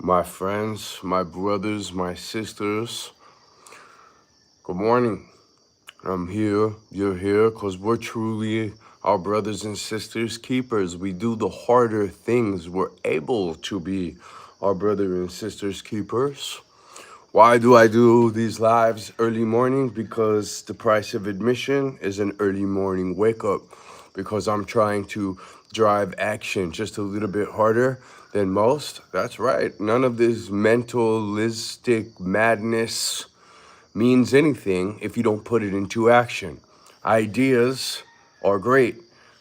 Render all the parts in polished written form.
my friends, my brothers, my sisters. Good morning. I'm here, you're here, because we're truly our brothers and sisters keepers. We do the harder things. We're able to be our brother and sisters keepers. Why do I do these lives early morning? Because the price of admission is an early morning wake up. Because I'm trying to drive action just a little bit harder than most. That's right. None of this mentalistic madness means anything if you don't put it into action. Ideas are great,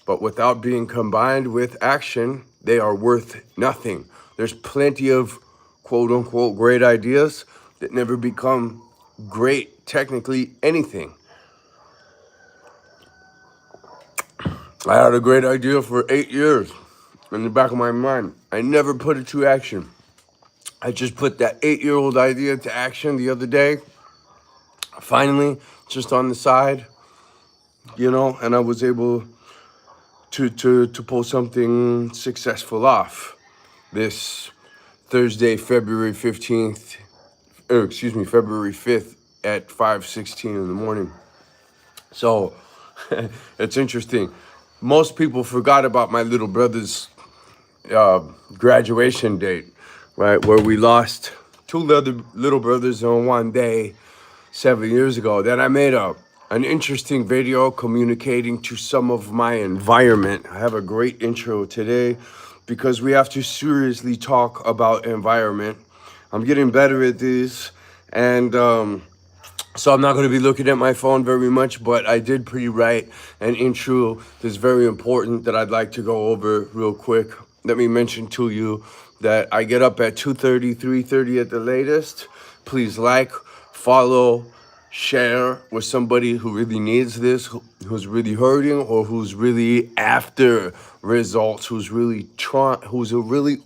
but without being combined with action, they are worth nothing. There's plenty of quote unquote great ideas that never become great, technically anything. I had a great idea for 8 years in the back of my mind. I never put it to action. I just put that 8-year-old idea to action the other day. Finally, just on the side, and I was able to pull something successful off this Thursday, February 15th, February 5th at 5:16 in the morning. So it's interesting. Most people forgot about my little brother's graduation date, right? Where we lost two little brothers on one day 7 years ago. Then I made an interesting video communicating to some of my environment. I have a great intro today because we have to seriously talk about environment. I'm getting better at this, and so I'm not going to be looking at my phone very much, but I did pre-write an intro that's very important that I'd like to go over real quick. Let me mention to you that I get up at 2:30, 3:30 at the latest. Please like, follow, share with somebody who really needs this, who's really hurting, or who's really after results, who's really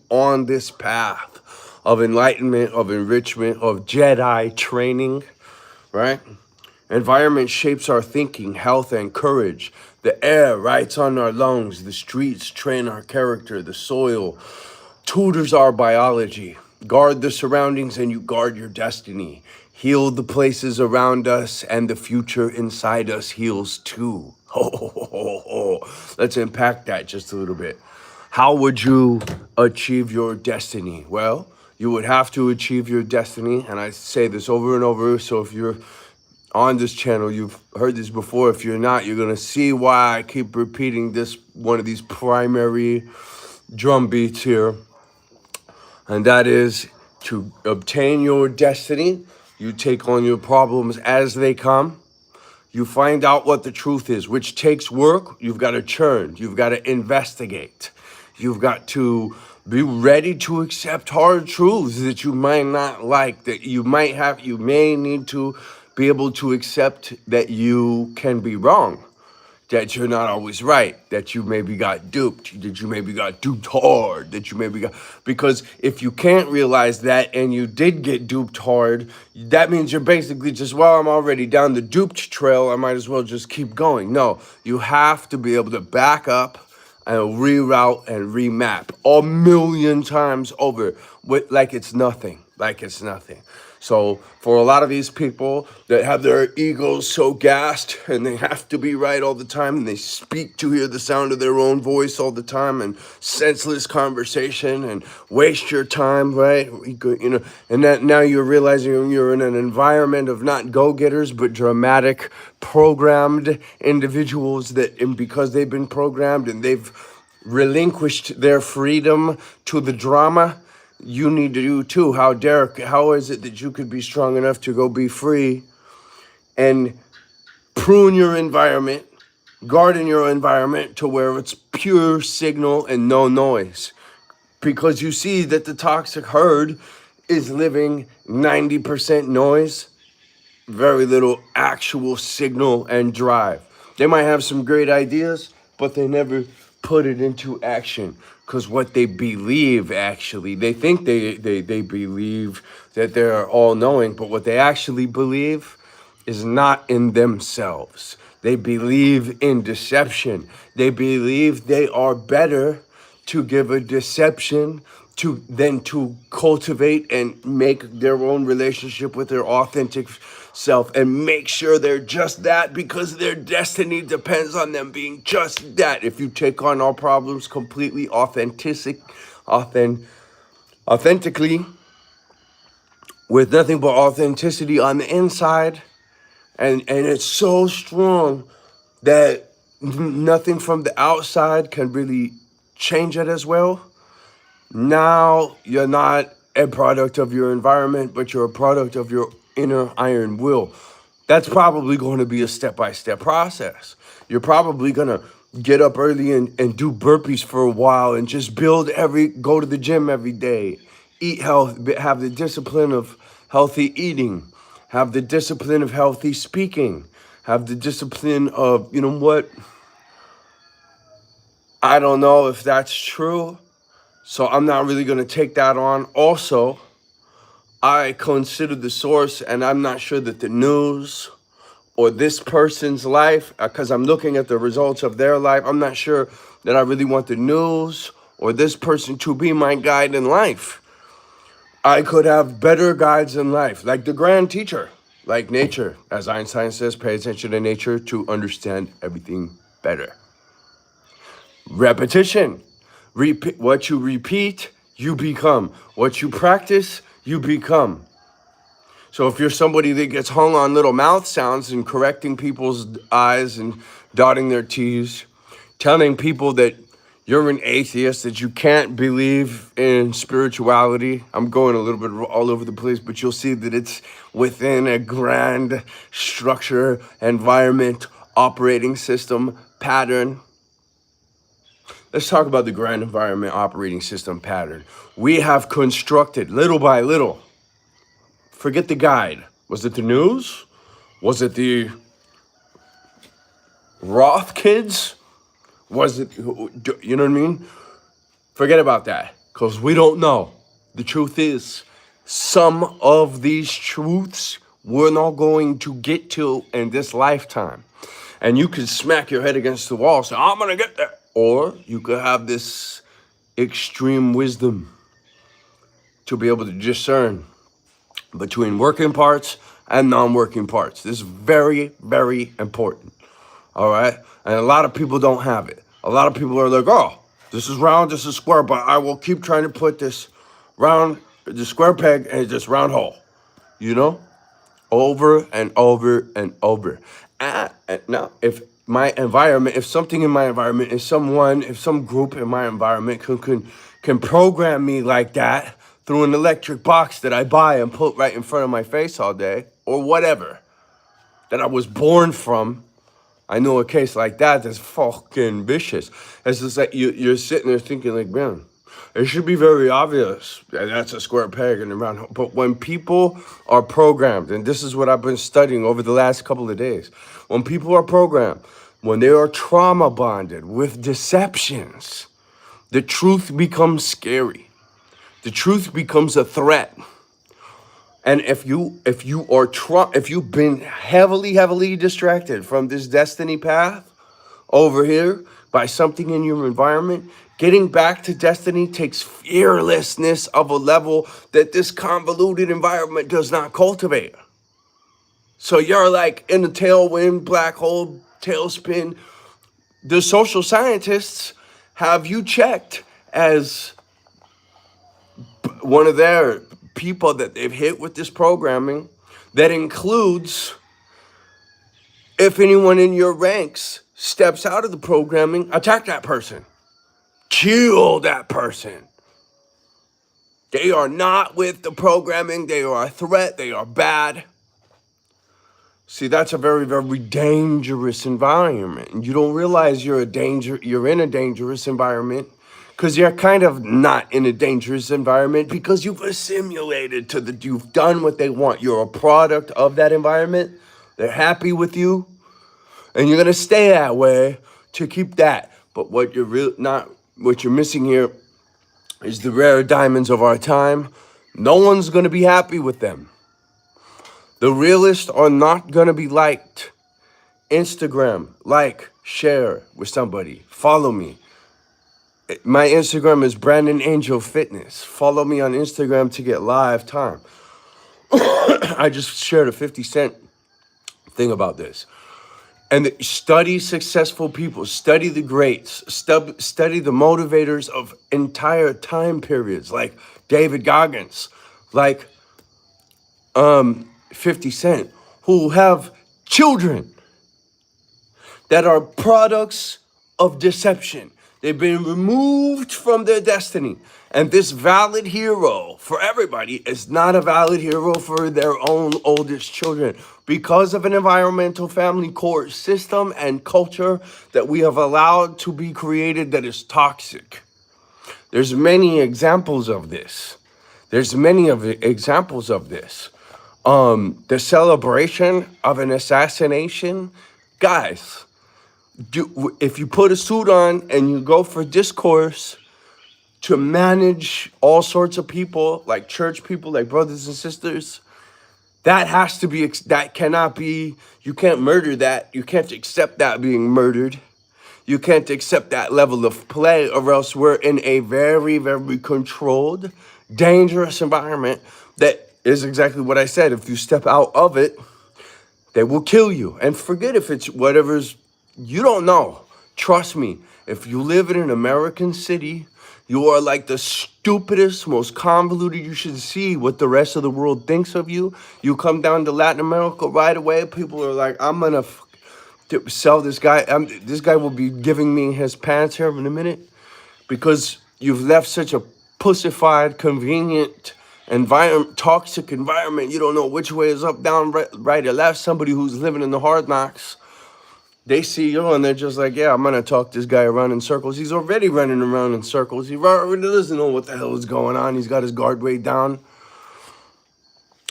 on this path of enlightenment, of enrichment, of Jedi training. Right? Environment shapes our thinking, health, and courage. The air writes on our lungs. The streets train our character. The soil tutors our biology. Guard the surroundings and you guard your destiny. Heal the places around us and the future inside us heals too. Let's unpack that just a little bit. How would you achieve your destiny? Well, you would have to achieve your destiny, and I say this over and over, so if you're on this channel, you've heard this before. If you're not, you're going to see why I keep repeating this, one of these primary drum beats here, and that is to obtain your destiny. You take on your problems as they come. You find out what the truth is, which takes work. You've got to churn. You've got to investigate. You've got to be ready to accept hard truths that you might not like, that you may need to be able to accept that you can be wrong, that you're not always right, that you maybe got duped, that you maybe got duped hard, because if you can't realize that and you did get duped hard, that means you're basically just, well, I'm already down the duped trail, I might as well just keep going. No, you have to be able to back up and reroute and remap a million times over like it's nothing. So for a lot of these people that have their egos so gassed and they have to be right all the time and they speak to hear the sound of their own voice all the time and senseless conversation and waste your time, right? And that now you're realizing you're in an environment of not go-getters but dramatic, programmed individuals and because they've been programmed and they've relinquished their freedom to the drama, you need to do too. How is it that you could be strong enough to go be free and prune your environment, garden your environment to where it's pure signal and no noise? Because you see that the toxic herd is living 90% noise, very little actual signal and drive. They might have some great ideas, but they never put it into action. Because what they believe, actually, they think they believe that they're all-knowing, but what they actually believe is not in themselves. They believe in deception. They believe they are better to give a deception to cultivate and make their own relationship with their authentic self and make sure they're just that, because their destiny depends on them being just that. If you take on all problems completely authentically, with nothing but authenticity on the inside, and it's so strong that nothing from the outside can really change it as well. Now you're not a product of your environment, but you're a product of your inner iron will. That's probably going to be a step-by-step process. You're probably going to get up early and do burpees for a while and just go to the gym every day, eat health, have the discipline of healthy eating, have the discipline of healthy speaking, have the discipline of, you know what? I don't know if that's true, so I'm not really going to take that on. Also, I consider the source, and I'm not sure that the news or this person's life, because I'm looking at the results of their life, I'm not sure that I really want the news or this person to be my guide in life. I could have better guides in life, like the grand teacher, like nature. As Einstein says, pay attention to nature to understand everything better. Repetition. What you repeat, you become. What you practice, you become. So if you're somebody that gets hung on little mouth sounds and correcting people's I's and dotting their T's, telling people that you're an atheist, that you can't believe in spirituality. I'm going a little bit all over the place, but you'll see that it's within a grand structure, environment, operating system, pattern. Let's talk about the grand environment operating system pattern. We have constructed little by little. Forget the guide. Was it the news? Was it the Roth kids? Was it, you know what I mean? Forget about that, because we don't know. The truth is, some of these truths we're not going to get to in this lifetime. And you can smack your head against the wall and say, I'm going to get there. Or you could have this extreme wisdom to be able to discern between working parts and non-working parts. This is very, very important. All right? And a lot of people don't have it. A lot of people are like, oh, this is round, this is square, but I will keep trying to put this square peg in this round hole, you know? Over and over and over. And now, if something in my environment, if some group in my environment can program me like that through an electric box that I buy and put right in front of my face all day, or whatever, that I was born from, I know a case like that that's fucking vicious. It's just like you're sitting there thinking like, man, it should be very obvious that that's a square peg in a round hole. But when people are programmed, and this is what I've been studying over the last couple of days, when people are programmed, when they are trauma bonded with deceptions, the truth becomes scary. The truth becomes a threat. And if you've been heavily distracted from this destiny path over here by something in your environment, getting back to destiny takes fearlessness of a level that this convoluted environment does not cultivate. So you're like in a tailwind, black hole, tailspin. The social scientists have you checked as one of their people that they've hit with this programming. That includes, if anyone in your ranks steps out of the programming, attack that person. Kill that person. They are not with the programming. They are a threat. They are bad. See, that's a very, very dangerous environment. And you don't realize you're in a dangerous environment because you're kind of not in a dangerous environment because you've assimilated you've done what they want. You're a product of that environment. They're happy with you. And you're going to stay that way to keep that. But what you're missing here is the rare diamonds of our time. No one's going to be happy with them. The realists are not going to be liked. Instagram, like, share with somebody, follow me. My Instagram is Brandon Angel Fitness. Follow me on Instagram to get live time. I just shared a 50 cent thing about this. And study successful people, study the greats, study the motivators of entire time periods, like David Goggins, like 50 Cent, who have children that are products of deception. They've been removed from their destiny. And this valid hero for everybody is not a valid hero for their own oldest children because of an environmental family court system and culture that we have allowed to be created that is toxic. There's many examples of this. The celebration of an assassination, guys, if you put a suit on and you go for discourse to manage all sorts of people, like church people, like brothers and sisters, that has to be, that cannot be, you can't murder that. You can't accept that being murdered. You can't accept that level of play, or else we're in a very, very controlled, dangerous environment that is exactly what I said. If you step out of it, they will kill you. And forget if it's whatever's, you don't know. Trust me, if you live in an American city, you are like the stupidest, most convoluted. You should see what the rest of the world thinks of you. You come down to Latin America right away, people are like, I'm gonna sell this guy. This guy will be giving me his pants here in a minute, because you've left such a pussified, convenient environment, toxic environment. You don't know which way is up, down, right or left. Somebody who's living in the hard knocks, they see you and they're just like, yeah, I'm gonna talk this guy around in circles. He's already running around in circles. He already doesn't know what the hell is going on. He's got his guard way down.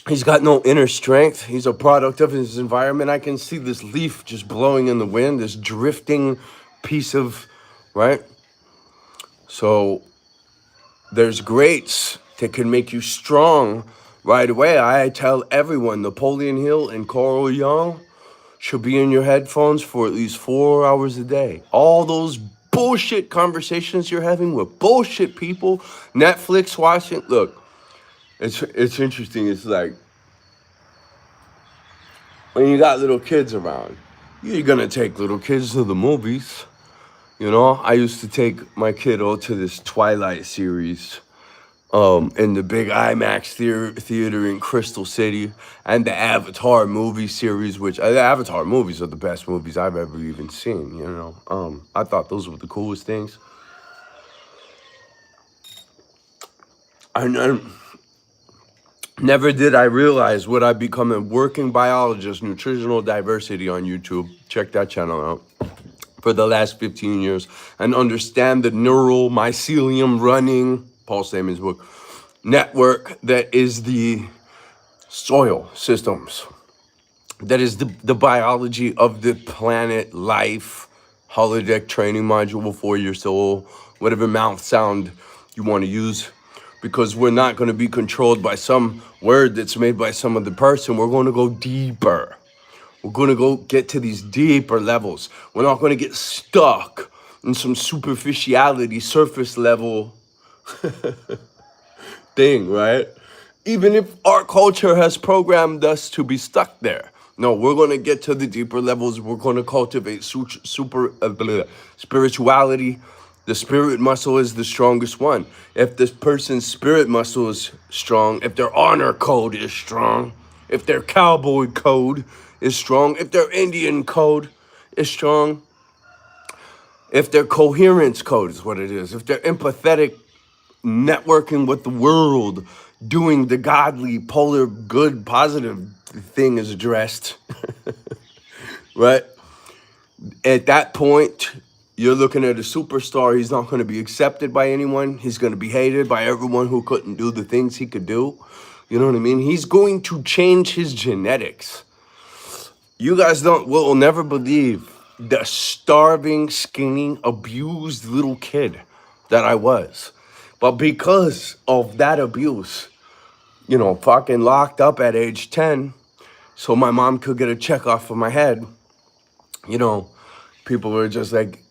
He's got no inner strength. He's a product of his environment. I can see this leaf just blowing in the wind, this drifting piece of, right? So there's greats that can make you strong right away. I tell everyone, Napoleon Hill and Carl Jung should be in your headphones for at least 4 hours a day. All those bullshit conversations you're having with bullshit people, Netflix watching. Look, it's interesting. It's like when you got little kids around, you're gonna take little kids to the movies. You know, I used to take my kiddo to this Twilight series in the big IMAX theater in Crystal City, and the Avatar movie series, which the Avatar movies are the best movies I've ever even seen. You know, I thought those were the coolest things. Never did I realize would I become a working biologist, nutritional diversity on YouTube. Check that channel out. For the last 15 years, and understand the neural mycelium running, Paul Stamey's book, network that is the soil systems, that is the biology of the planet, life, holodeck training module for your soul, whatever mouth sound you want to use, because we're not going to be controlled by some word that's made by some other person. We're going to go deeper. We're going to go get to these deeper levels. We're not going to get stuck in some superficiality, surface level thing, right? Even if our culture has programmed us to be stuck there. No, we're going to get to the deeper levels. We're going to cultivate spirituality. The spirit muscle is the strongest one. If this person's spirit muscle is strong, if their honor code is strong, if their cowboy code is strong, if their Indian code is strong, if their coherence code is what it is, if they're empathetic, networking with the world, doing the godly, polar, good, positive thing is addressed, right? At that point, you're looking at a superstar. He's not going to be accepted by anyone. He's going to be hated by everyone who couldn't do the things he could do. You know what I mean? He's going to change his genetics. You guys will never believe the starving, skinny, abused little kid that I was. But because of that abuse, you know, fucking locked up at age 10, so my mom could get a check off of my head, you know, people were just like,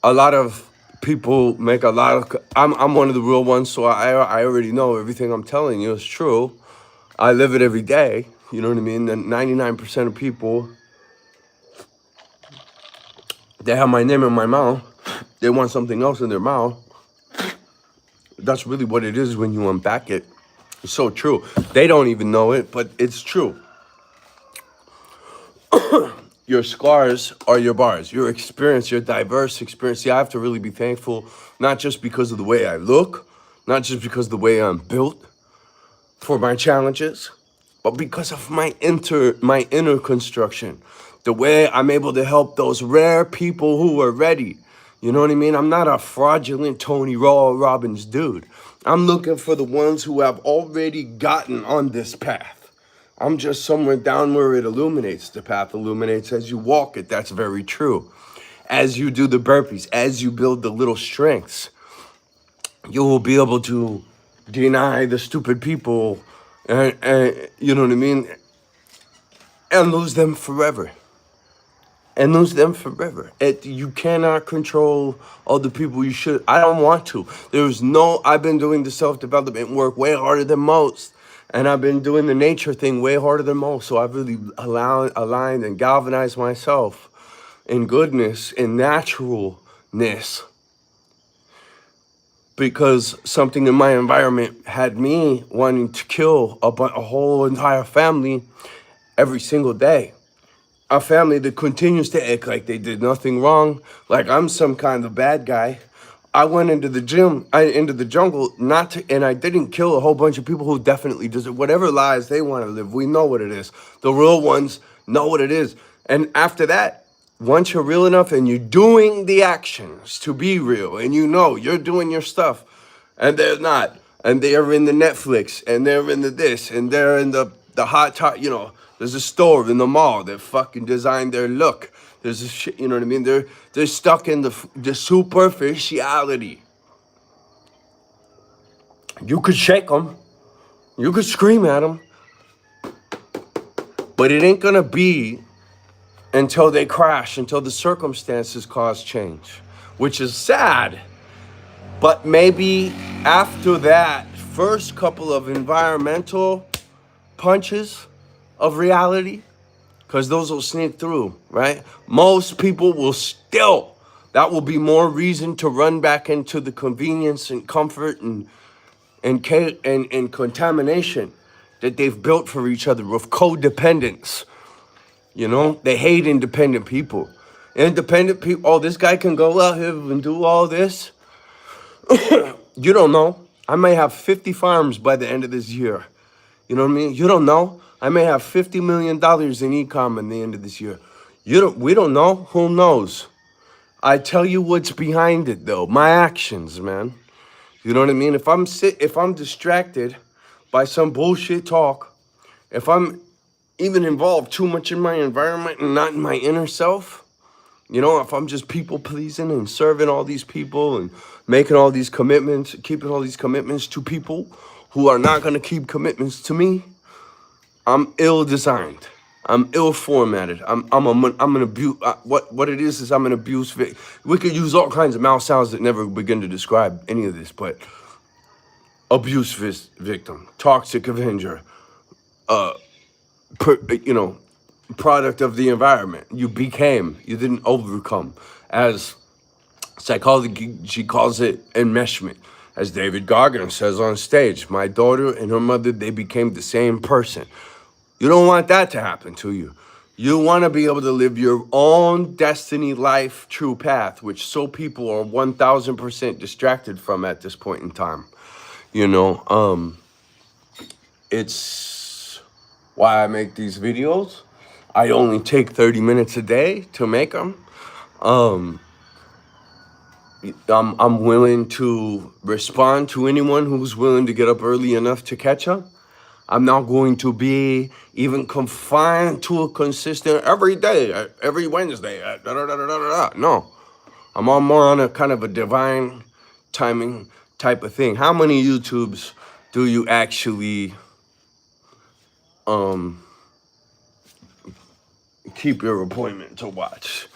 a lot of people make a lot of. I'm one of the real ones, so I already know everything I'm telling you is true. I live it every day. You know what I mean? And 99% of people, they have my name in my mouth. They want something else in their mouth. That's really what it is when you unpack it. It's so true. They don't even know it, but it's true. Your scars are your bars. Your experience, your diverse experience. See, I have to really be thankful, not just because of the way I look, not just because of the way I'm built for my challenges, but because of my inner construction, the way I'm able to help those rare people who are ready. You know what I mean? I'm not a fraudulent Tony Robbins dude. I'm looking for the ones who have already gotten on this path. I'm just somewhere down where it illuminates. The path illuminates as you walk it. That's very true. As you do the burpees, as you build the little strengths, you will be able to deny the stupid people and you know what I mean? And lose them forever. And lose them forever. You cannot control all the people you should. I don't want to. I've been doing the self-development work way harder than most. And I've been doing the nature thing way harder than most. So I've really aligned and galvanized myself in goodness, in naturalness. Because something in my environment had me wanting to kill a whole entire family every single day. A family that continues to act like they did nothing wrong, like I'm some kind of bad guy. I went into the into the jungle, and I didn't kill a whole bunch of people who definitely deserve whatever lives they want to live. We know what it is. The real ones know what it is. And after that, once you're real enough and you're doing the actions to be real, and you know you're doing your stuff, and they're not, and they're in the Netflix, and they're in the this, and they're in the hot top, there's a store in the mall that fucking designed their look. There's a shit, you know what I mean? They're stuck in the superficiality. You could shake them. You could scream at them. But it ain't gonna be until they crash, until the circumstances cause change, which is sad. But maybe after that first couple of environmental punches of reality, because those will sneak through, right? Most people will still, that will be more reason to run back into the convenience and comfort and contamination that they've built for each other with codependence. They hate independent people. Independent people, oh, this guy can go out here and do all this. You don't know. I may have 50 farms by the end of this year. You know what I mean? You don't know. I may have $50 million in e-com at the end of this year. We don't know. Who knows? I tell you what's behind it though. My actions, man. You know what I mean? If I'm distracted by some bullshit talk, if I'm even involved too much in my environment and not in my inner self, if I'm just people pleasing and serving all these people and making all these commitments, keeping all these commitments to people who are not going to keep commitments to me, I'm ill-designed. I'm ill-formatted. I'm an abuse. What it is I'm an abuse victim. We could use all kinds of mouth sounds that never begin to describe any of this, but abuse victim, toxic avenger, product of the environment. You didn't overcome. As psychology calls it, enmeshment. As David Goggins says on stage, my daughter and her mother, they became the same person. You don't want that to happen to you. You want to be able to live your own destiny, life, true path, which so people are 1,000% distracted from at this point in time. It's why I make these videos. I only take 30 minutes a day to make them. I'm willing to respond to anyone who's willing to get up early enough to catch up. I'm not going to be even confined to a consistent every day, every Wednesday. No, I'm more on a kind of a divine timing type of thing. How many YouTubes do you actually keep your appointment to watch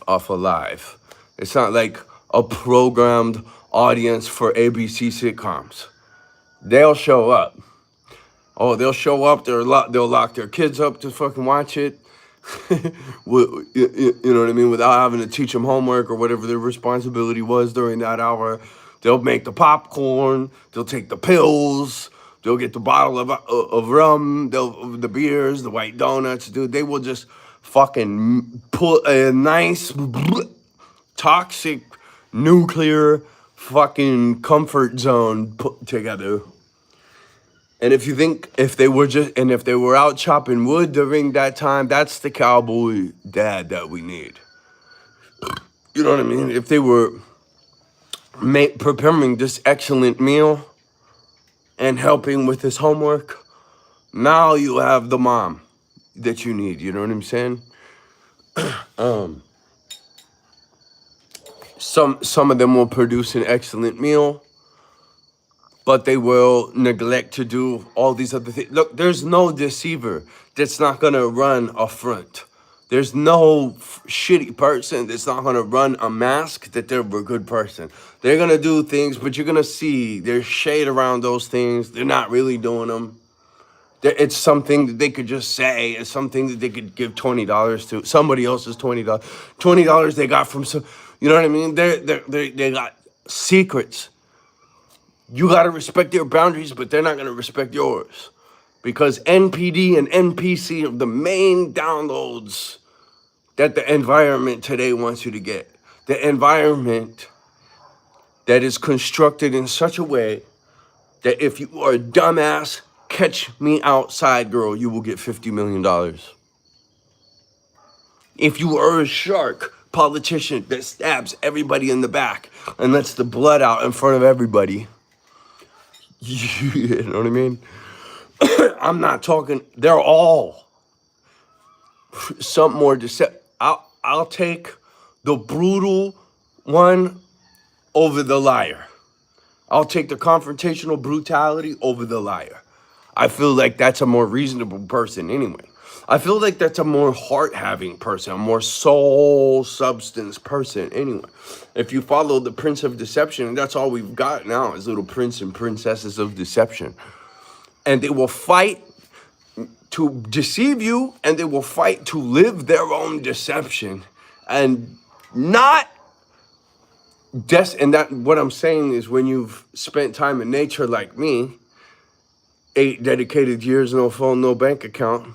off of live? It's not like, a programmed audience for ABC sitcoms. They'll show up. Oh, they'll show up. They'll lock their kids up to fucking watch it. You know what I mean? Without having to teach them homework or whatever their responsibility was during that hour. They'll make the popcorn. They'll take the pills. They'll get the bottle of rum. The beers, the white donuts, dude. They will just fucking put a nice toxic nuclear fucking comfort zone put together. And if they were out chopping wood during that time, that's the cowboy dad that we need. You know what I mean? If they were preparing this excellent meal and helping with his homework, now you have the mom that you need. You know what I'm saying? Some of them will produce an excellent meal, but they will neglect to do all these other things. Look, there's no deceiver that's not gonna run a front. There's no shitty person that's not gonna run a mask that they're a good person. They're gonna do things, but you're gonna see there's shade around those things. They're not really doing them. It's something that they could just say. It's something that they could give $20 to. Somebody else's $20. $20 they got from some, you know what I mean? They got secrets. You got to respect their boundaries, but they're not going to respect yours. Because NPD and NPC are the main downloads that the environment today wants you to get. The environment that is constructed in such a way that if you are a dumbass, catch me outside, girl, you will get $50 million. If you are a shark politician that stabs everybody in the back and lets the blood out in front of everybody, you know what I mean? I'm not talking, they're all some more deceptive. I'll take the brutal one over the liar. I'll take the confrontational brutality over the liar. I feel like that's a more reasonable person anyway. I feel like that's a more heart-having person, a more soul substance person anyway. If you follow the Prince of Deception, and that's all we've got now is little prince and princesses of deception. And they will fight to deceive you, and they will fight to live their own deception. And not and that what I'm saying is when you've spent time in nature like me, 8 dedicated years, no phone, no bank account.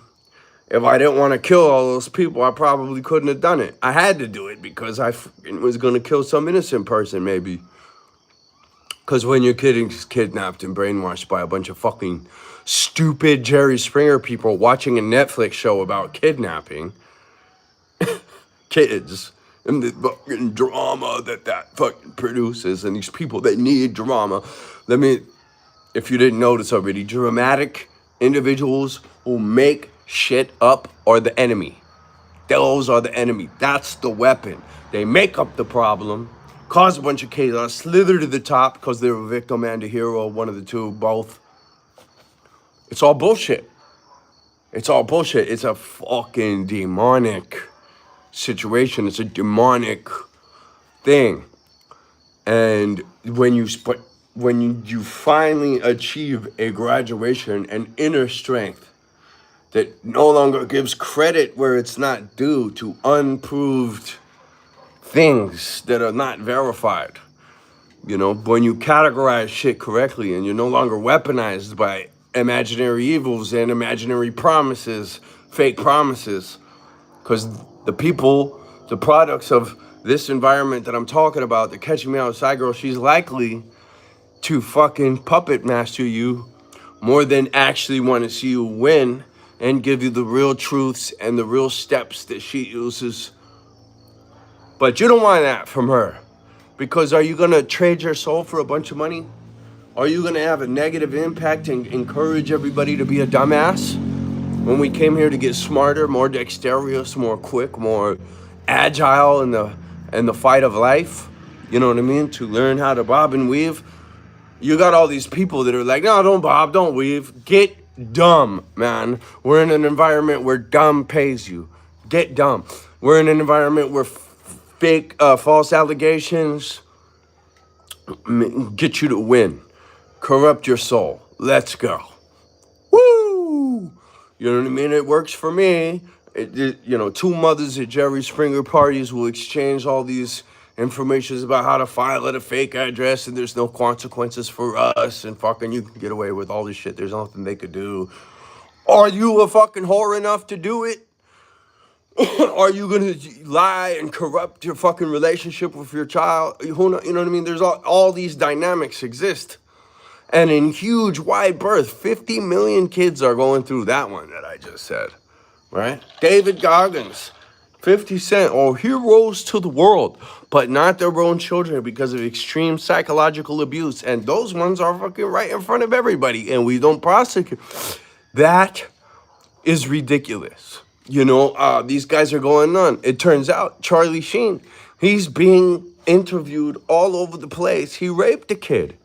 If I didn't want to kill all those people, I probably couldn't have done it. I had to do it because I was going to kill some innocent person, maybe. Because when you're kidnapped and brainwashed by a bunch of fucking stupid Jerry Springer people watching a Netflix show about kidnapping kids and the fucking drama that fucking produces and these people that need drama. If you didn't notice already, dramatic individuals who make shit up are the enemy. Those are the enemy. That's the weapon. They make up the problem, cause a bunch of chaos, slither to the top because they're a victim and a hero, one of the two, both. It's all bullshit. It's all bullshit. It's a fucking demonic situation. It's a demonic thing. And when you finally achieve a graduation, an inner strength that no longer gives credit where it's not due to unproved things that are not verified. You know, when you categorize shit correctly and you're no longer weaponized by imaginary evils and imaginary promises, fake promises, because the products of this environment that I'm talking about, the Catching Me Outside girl, she's likely to fucking puppet master you more than actually want to see you win and give you the real truths and the real steps that she uses. But you don't want that from her. Because are you going to trade your soul for a bunch of money? Are you going to have a negative impact and encourage everybody to be a dumbass? When we came here to get smarter, more dexterous, more quick, more agile in the fight of life, you know what I mean? To learn how to bob and weave. You got all these people that are like, no, don't bob, don't weave. Get dumb, man. We're in an environment where dumb pays you. Get dumb. We're in an environment where fake, false allegations get you to win, corrupt your soul. Let's go. Woo! You know what I mean? It works for me. Two mothers at Jerry Springer parties will exchange all these informations about how to file at a fake address, and there's no consequences for us, and fucking you can get away with all this shit. There's nothing they could do. Are you a fucking whore enough to do it? Are you gonna lie and corrupt your fucking relationship with your child? You know what I mean? There's all these dynamics exist. And in huge wide berth, 50 million kids are going through that one that I just said, right? David Goggins, 50 Cent, or heroes to the world, but not their own children because of extreme psychological abuse. And those ones are fucking right in front of everybody, and we don't prosecute. That is ridiculous. These guys are going on. It turns out Charlie Sheen, he's being interviewed all over the place. He raped a kid.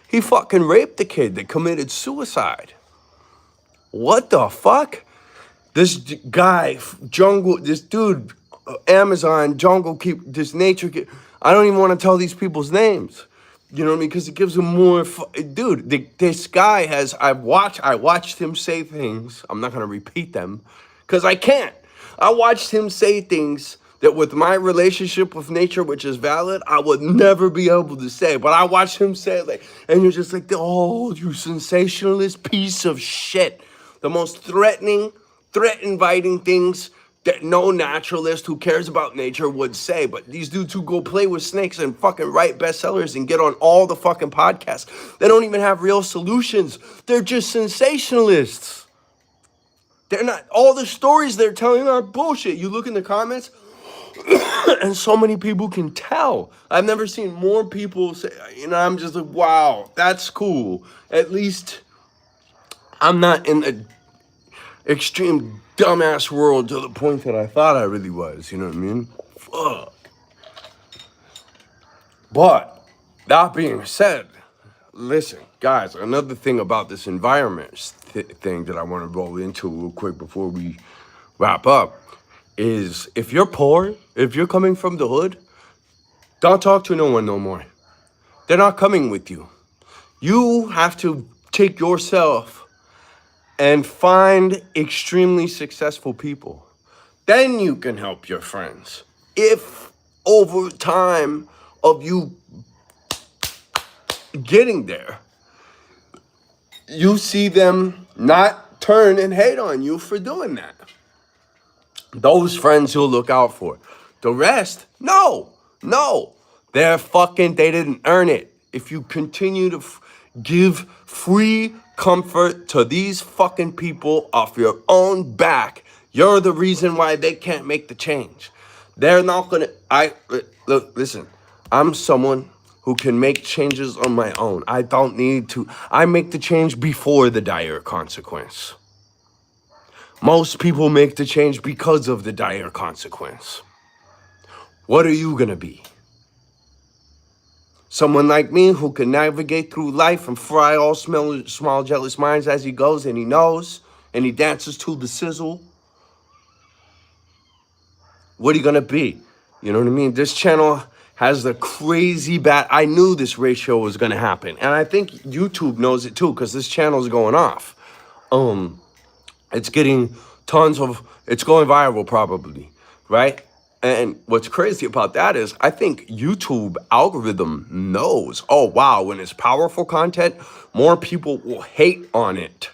He fucking raped the kid that committed suicide. What the fuck? This guy, this dude, Amazon, this nature, I don't even want to tell these people's names. You know what I mean? Because it gives them more, dude, this guy I watched him say things. I'm not going to repeat them because I can't. I watched him say things that with my relationship with nature, which is valid, I would never be able to say. But I watched him say it, and you're just like, oh, you sensationalist piece of shit. The most threat-inviting things that no naturalist who cares about nature would say. But these dudes who go play with snakes and fucking write bestsellers and get on all the fucking podcasts, they don't even have real solutions. They're just sensationalists. They're not, all the stories they're telling are bullshit. You look in the comments, and so many people can tell. I've never seen more people say, I'm just like, wow, that's cool. At least I'm not in the extreme dumbass world to the point that I thought I really was. You know what I mean? Fuck. But that being said, listen, guys, another thing about this environment thing that I want to roll into real quick before we wrap up is if you're poor, if you're coming from the hood, don't talk to no one no more. They're not coming with you. You have to take yourself and find extremely successful people. Then you can help your friends. If over time of you getting there, you see them not turn and hate on you for doing that. Those friends you'll look out for. The rest, no. They didn't earn it. If you continue to give free comfort to these fucking people off your own back, you're the reason why they can't make the change. They're not gonna, listen, I'm someone who can make changes on my own. I don't need to, I make the change before the dire consequence. Most people make the change because of the dire consequence. What are you gonna be? Someone like me who can navigate through life and fry all small jealous minds as he goes, and he knows, and he dances to the sizzle. What are you gonna be? You know what I mean? This channel has the crazy bad, I knew this ratio was gonna happen. And I think YouTube knows it too, because this channel is going off. It's getting it's going viral probably, right? And what's crazy about that is I think YouTube algorithm knows, oh wow, when it's powerful content, more people will hate on it.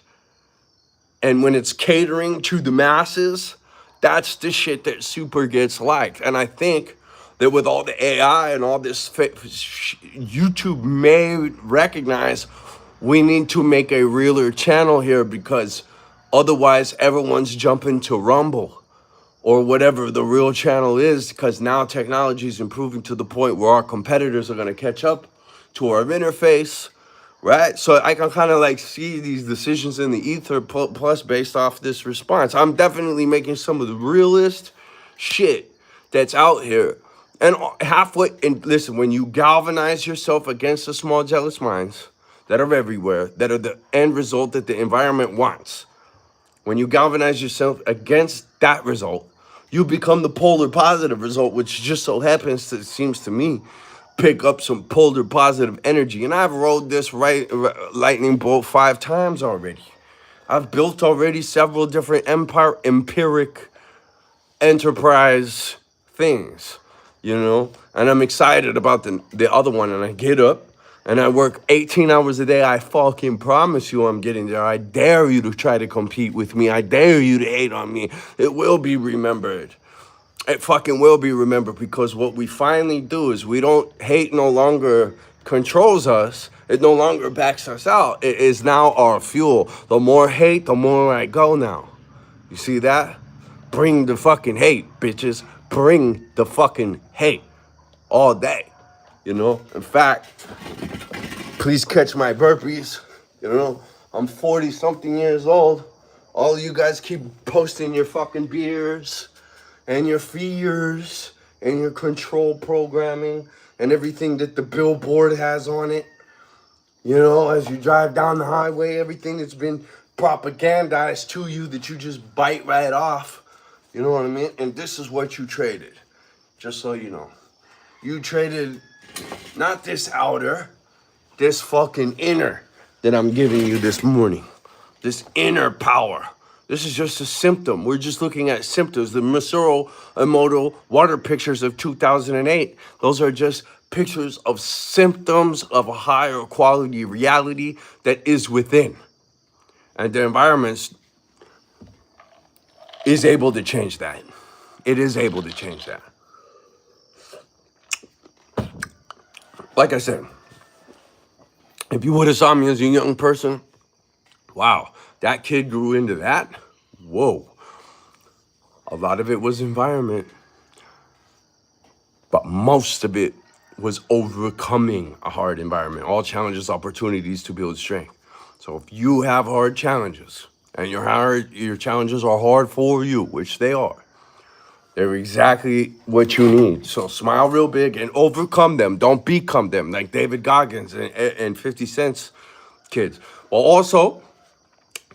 And when it's catering to the masses, that's the shit that super gets liked. And I think that with all the AI and all this, YouTube may recognize we need to make a realer channel here, because otherwise everyone's jumping to Rumble or whatever the real channel is, because now technology is improving to the point where our competitors are going to catch up to our interface, right? So I can kind of like see these decisions in the ether, plus based off this response. I'm definitely making some of the realest shit that's out here. And halfway, and listen, when you galvanize yourself against the small jealous minds that are everywhere, that are the end result that the environment wants, when you galvanize yourself against that result, you become the polar positive result, which just so happens to, it seems to me, pick up some polar positive energy. And I've rode this lightning bolt 5 times already. I've built already several different empiric enterprise things, and I'm excited about the other one. And I get up and I work 18 hours a day. I fucking promise you I'm getting there. I dare you to try to compete with me. I dare you to hate on me. It will be remembered. It fucking will be remembered, because what we finally do is we don't, hate no longer controls us. It no longer backs us out. It is now our fuel. The more hate, the more I go now. You see that? Bring the fucking hate, bitches. Bring the fucking hate all day. In fact, please catch my burpees. I'm 40 something years old. All of you guys keep posting your fucking beers and your fears and your control programming and everything that the billboard has on it. As you drive down the highway, everything that's been propagandized to you that you just bite right off. You know what I mean? And this is what you traded. Just so you know. You traded not this outer, this fucking inner that I'm giving you this morning. This inner power. This is just a symptom. We're just looking at symptoms. The Masaru Emoto water pictures of 2008, those are just pictures of symptoms of a higher quality reality that is within. And the environment is able to change that. It is able to change that. Like I said, if you would have saw me as a young person, wow, that kid grew into that. Whoa. A lot of it was environment, but most of it was overcoming a hard environment. All challenges, opportunities to build strength. So if you have hard challenges and your challenges are hard for you, which they are, they're exactly what you need. So smile real big and overcome them. Don't become them, like David Goggins and 50 Cent's kids. Well, also,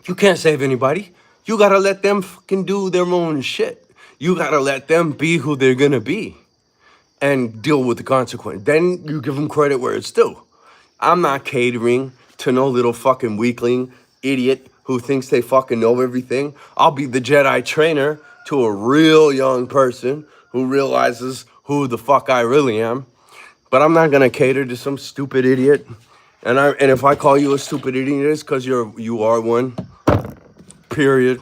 you can't save anybody. You gotta let them fucking do their own shit. You gotta let them be who they're gonna be and deal with the consequence. Then you give them credit where it's due. I'm not catering to no little fucking weakling idiot who thinks they fucking know everything. I'll be the Jedi trainer to a real young person who realizes who the fuck I really am. But I'm not gonna cater to some stupid idiot. And if I call you a stupid idiot, it's because you are one. Period.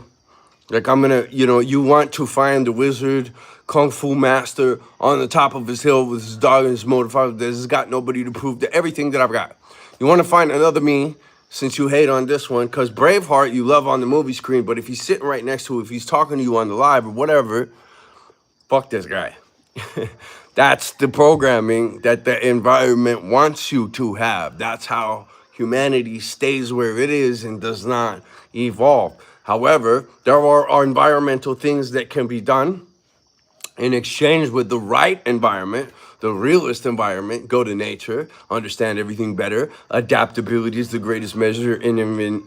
Like I'm gonna, you want to find the wizard, kung fu master on the top of his hill with his dog and his motorcycle that has got nobody to prove to everything that I've got. You want to find another me, since you hate on this one, because Braveheart you love on the movie screen, but if he's sitting right next to you, if he's talking to you on the live or whatever, fuck this guy. That's the programming that the environment wants you to have. That's how humanity stays where it is and does not evolve. However, there are environmental things that can be done in exchange with the right environment, the realist environment. Go to nature, understand everything better. Adaptability is the greatest measure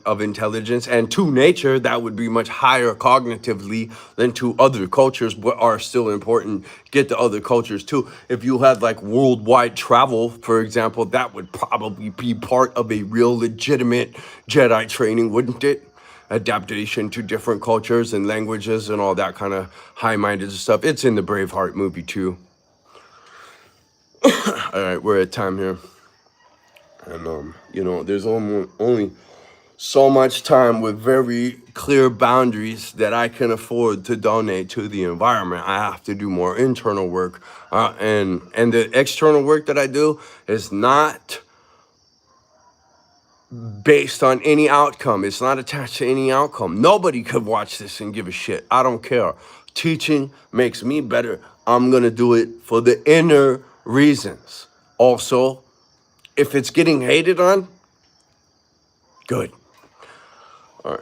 of intelligence. And to nature, that would be much higher cognitively than to other cultures, but are still important. Get to other cultures too. If you had like worldwide travel, for example, that would probably be part of a real legitimate Jedi training, wouldn't it? Adaptation to different cultures and languages and all that kind of high-minded stuff. It's in the Braveheart movie too. All right, we're at time here. And, there's only so much time with very clear boundaries that I can afford to donate to the environment. I have to do more internal work. And the external work that I do is not based on any outcome. It's not attached to any outcome. Nobody could watch this and give a shit. I don't care. Teaching makes me better. I'm going to do it for the inner reasons. Also, if it's getting hated on, good. All right.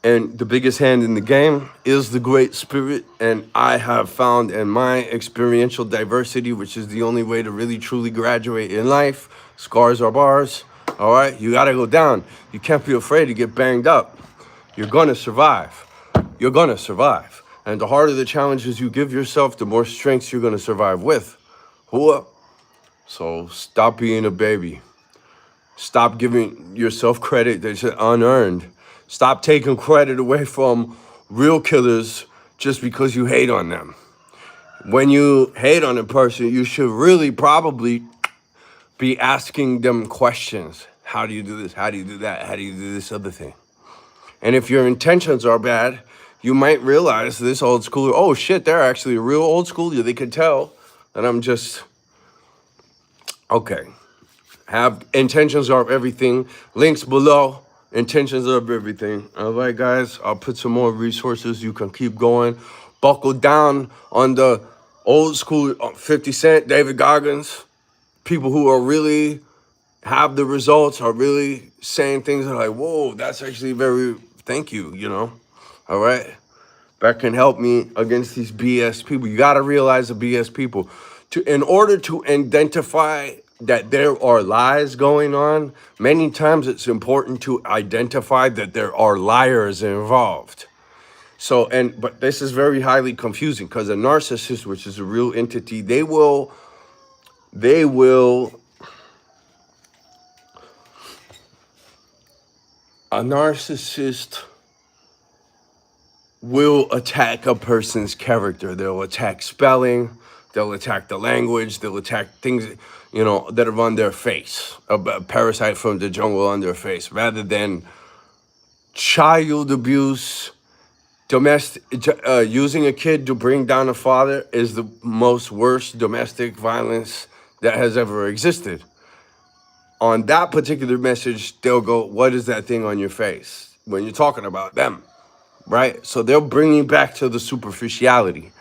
And the biggest hand in the game is the Great Spirit. And I have found in my experiential diversity, which is the only way to really truly graduate in life, scars are bars. All right, you got to go down. You can't be afraid to get banged up. You're going to survive. You're going to survive. And the harder the challenges you give yourself, the more strengths you're going to survive with. So stop being a baby. Stop giving yourself credit that's unearned. Stop taking credit away from real killers just because you hate on them. When you hate on a person, you should really probably be asking them questions. How do you do this? How do you do that? How do you do this other thing? And if your intentions are bad, you might realize this old schooler, oh shit, they're actually a real old schooler. They can tell that I'm just, okay. Have intentions of everything. Links below. Intentions of everything. All right, guys. I'll put some more resources. You can keep going. Buckle down on the old school 50 Cent, David Goggins. People who are really have the results, are really saying things that are like, whoa, that's actually very, thank you, you know. All right. That can help me against these BS people. You got to realize the BS people. In order to identify that there are lies going on, many times it's important to identify that there are liars involved. So, but this is very highly confusing because a narcissist, which is a real entity, they will, a narcissist will attack a person's character. They'll attack spelling, they'll attack the language, they'll attack things, you know, that are on their face, a parasite from the jungle on their face, rather than child abuse. Using a kid to bring down a father is the most worst domestic violence that has ever existed. On that particular message, they'll go, what is that thing on your face? When you're talking about them. Right? So they'll bring you back to the superficiality.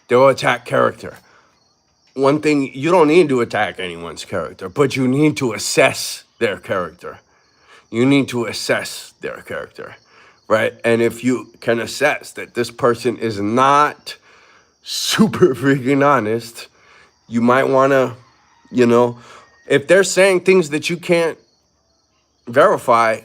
They'll attack character. One thing, you don't need to attack anyone's character, but you need to assess their character. You need to assess their character, right? And if you can assess that this person is not super freaking honest, you might want to, you know, if they're saying things that you can't verify,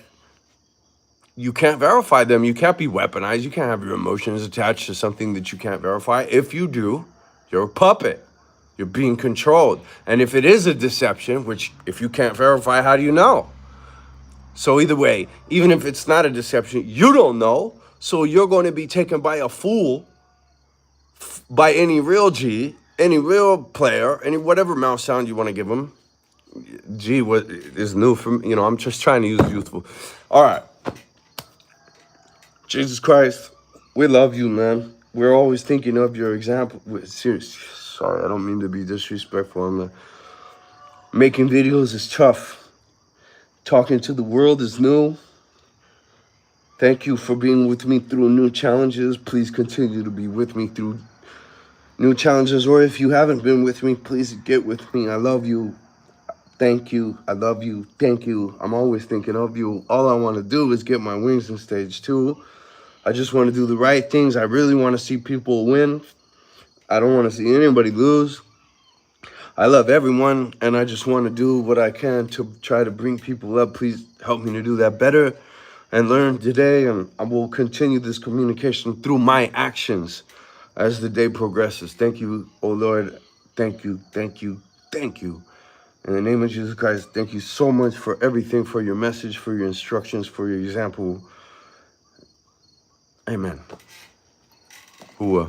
you can't verify them. You can't be weaponized. You can't have your emotions attached to something that you can't verify. If you do, you're a puppet. You're being controlled. And if it is a deception, which if you can't verify, how do you know? So either way, even if it's not a deception, you don't know. So you're going to be taken by a fool, by any real G, any real player, any whatever mouth sound you want to give them. G, what is new for me? You know, I'm just trying to use youthful. All right. Jesus Christ, we love you, man. We're always thinking of your example. Seriously, sorry, I don't mean to be disrespectful. Making videos is tough. Talking to the world is new. Thank you for being with me through new challenges. Please continue to be with me through new challenges. Or if you haven't been with me, please get with me. I love you. Thank you. I love you. Thank you. I'm always thinking of you. All I want to do is get my wings in stage 2. I just want to do the right things. I really want to see people win. I don't want to see anybody lose. I love everyone, and I just want to do what I can to try to bring people up. Please help me to do that better and learn today, and I will continue this communication through my actions as the day progresses. Thank you, oh Lord. Thank you, thank you, thank you. In the name of Jesus Christ, thank you so much for everything, for your message, for your instructions, for your example. Amen. Hua.